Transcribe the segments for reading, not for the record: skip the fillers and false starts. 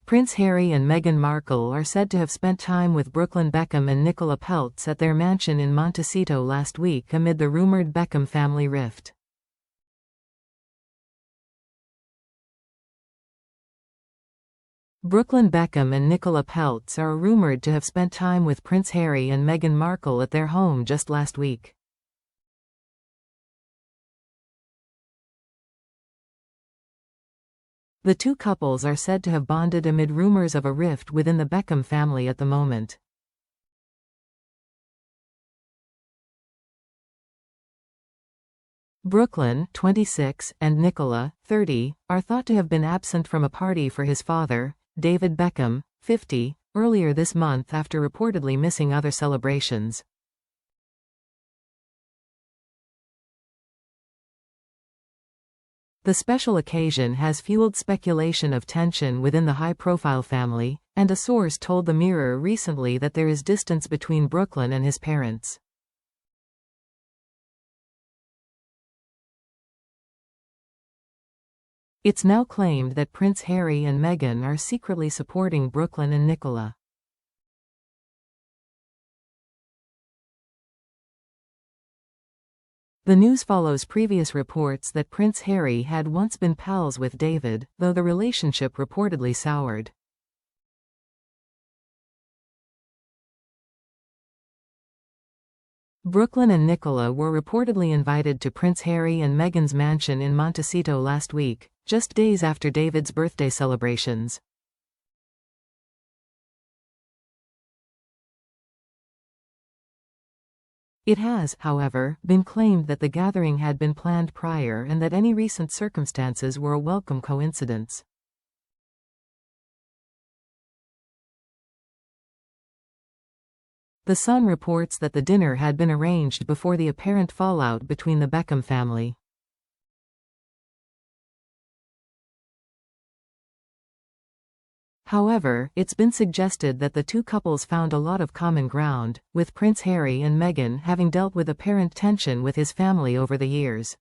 Prince Harry and Meghan Markle are said to have spent time with Brooklyn Beckham and Nicola Peltz at their mansion in Montecito last week amid the rumored Beckham family rift. Brooklyn Beckham and Nicola Peltz are rumored to have spent time with Prince Harry and Meghan Markle at their home just last week. The two couples are said to have bonded amid rumors of a rift within the Beckham family at the moment. Brooklyn, 26, and Nicola, 30, are thought to have been absent from a party for his father, David Beckham, 50, earlier this month after reportedly missing other celebrations. The special occasion has fueled speculation of tension within the high-profile family, and a source told the Mirror recently that there is distance between Brooklyn and his parents. It's now claimed that Prince Harry and Meghan are secretly supporting Brooklyn and Nicola. The news follows previous reports that Prince Harry had once been pals with David, though the relationship reportedly soured. Brooklyn and Nicola were reportedly invited to Prince Harry and Meghan's mansion in Montecito last week, just days after David's birthday celebrations. It has, however, been claimed that the gathering had been planned prior and that any recent circumstances were a welcome coincidence. The Sun reports that the dinner had been arranged before the apparent fallout between the Beckham family. However, it's been suggested that the two couples found a lot of common ground, with Prince Harry and Meghan having dealt with apparent tension with his family over the years.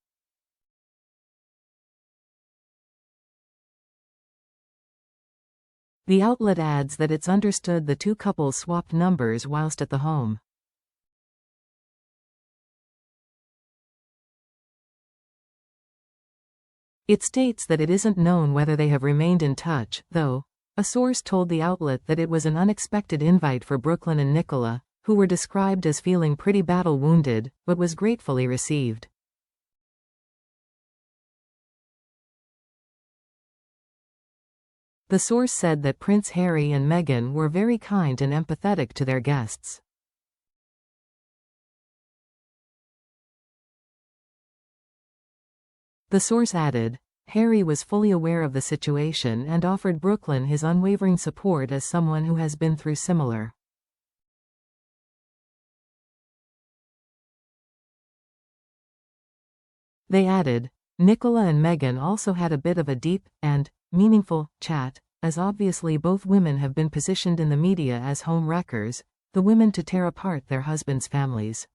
The outlet adds that it's understood the two couples swapped numbers whilst at the home. It states that it isn't known whether they have remained in touch, though. A source told the outlet that it was an unexpected invite for Brooklyn and Nicola, who were described as feeling pretty battle-wounded, but was gratefully received. The source said that Prince Harry and Meghan were very kind and empathetic to their guests. The source added, Harry was fully aware of the situation and offered Brooklyn his unwavering support as someone who has been through similar. They added, Nicola and Meghan also had a bit of a deep and meaningful chat, as obviously both women have been positioned in the media as home wreckers, the women to tear apart their husbands' families.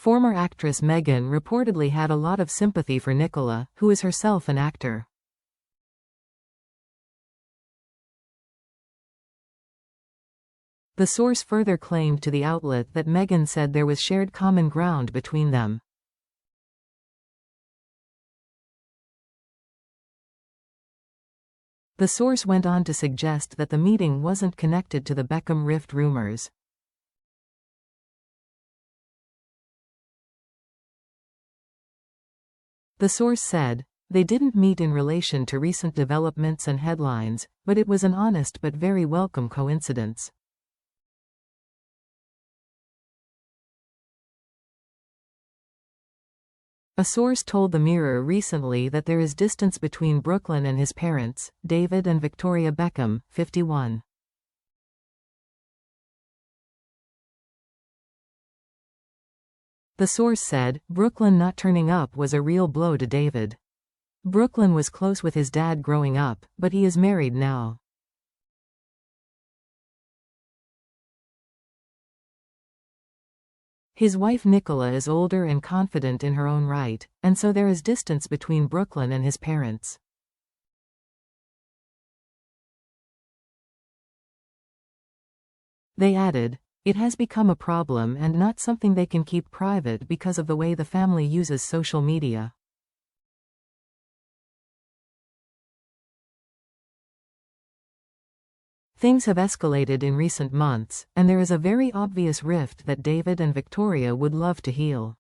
Former actress Meghan reportedly had a lot of sympathy for Nicola, who is herself an actor. The source further claimed to the outlet that Meghan said there was shared common ground between them. The source went on to suggest that the meeting wasn't connected to the Beckham rift rumors. The source said, they didn't meet in relation to recent developments and headlines, but it was an honest but very welcome coincidence. A source told the Mirror recently that there is distance between Brooklyn and his parents, David and Victoria Beckham, 51. The source said, Brooklyn not turning up was a real blow to David. Brooklyn was close with his dad growing up, but he is married now. His wife Nicola is older and confident in her own right, and so there is distance between Brooklyn and his parents. They added, "It has become a problem and not something they can keep private because of the way the family uses social media." Things have escalated in recent months, and there is a very obvious rift that David and Victoria would love to heal.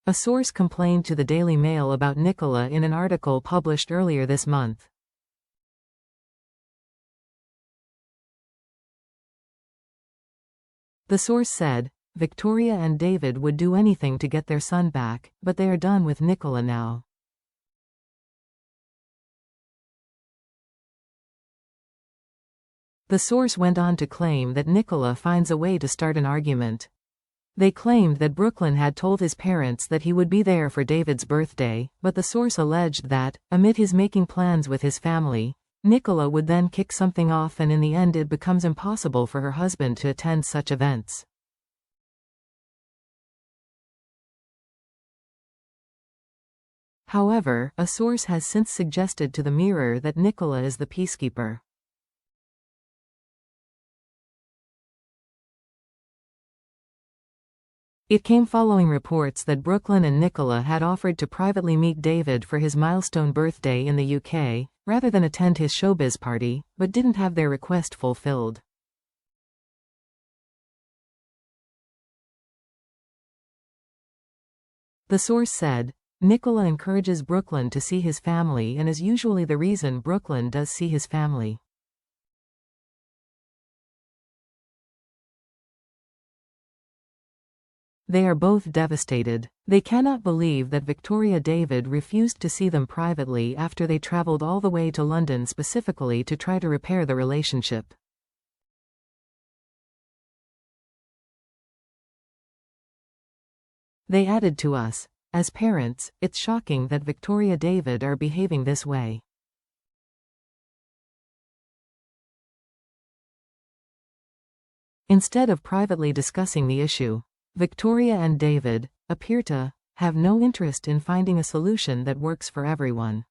A source complained to the Daily Mail about Nicola in an article published earlier this month. The source said, "Victoria and David would do anything to get their son back, but they are done with Nicola now." The source went on to claim that Nicola finds a way to start an argument. They claimed that Brooklyn had told his parents that he would be there for David's birthday, but the source alleged that, amid his making plans with his family, Nicola would then kick something off and in the end it becomes impossible for her husband to attend such events. However, a source has since suggested to the Mirror that Nicola is the peacekeeper. It came following reports that Brooklyn and Nicola had offered to privately meet David for his milestone birthday in the UK, rather than attend his showbiz party, but didn't have their request fulfilled. The source said, "Nicola encourages Brooklyn to see his family and is usually the reason Brooklyn does see his family." They are both devastated. They cannot believe that Victoria David refused to see them privately after they traveled all the way to London specifically to try to repair the relationship. They added to us, "As parents, it's shocking that Victoria David are behaving this way." Instead of privately discussing the issue, Victoria and David appear to have no interest in finding a solution that works for everyone.